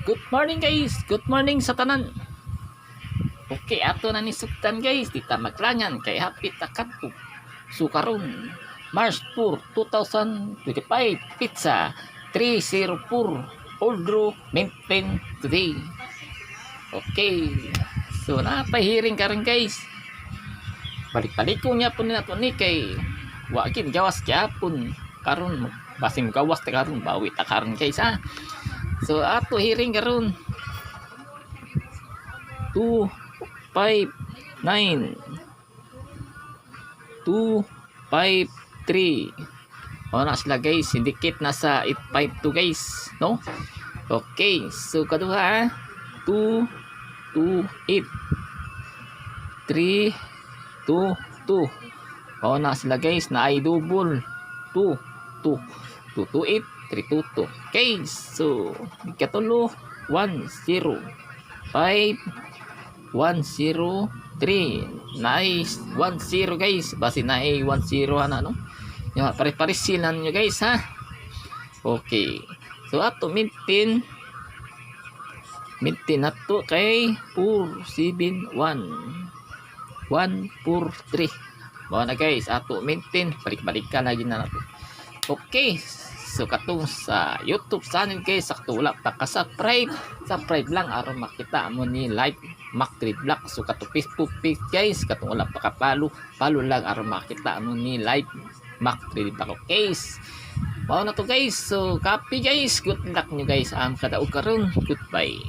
Good morning guys. Good morning sa tanan. Okay, ato na ni suktan guys. Dita maglangan kay hapit takadto. So karon March 4, 2025 pizza 304 order maintain today. Okay. So napahiring karon guys. Balik-balik ko niya po na to ni kay wa gid gawas gyapon karon basing gawas ta karon bawi ta karon guys ha. So ato hearing karon 259 253 o na sila guys, indicate na sa 852 guys, no? Okay, so kaduha 228 322 o na sila guys, na ay double 228 322. Okay, so ikatulo 105 103 nice 10 guys, basi na ay 10 na no. Ya, pare-pares silan nyo guys ha. Okay, so ato maintain nato kay 471 143 mo na guys, ato maintain balik-balik ka lagi na nato. Okay, so katong sa YouTube channel guys, sakto wala ta ka-subscribe lang aron makita mo ni live Mac 3 Vlog. So katong Facebook page guys, katong wala pa ka-follow lang aron makita mo ni live Mac 3 Vlog. Okay, mao na to guys. So copy guys, good luck nyo guys am kadaog karon. Goodbye.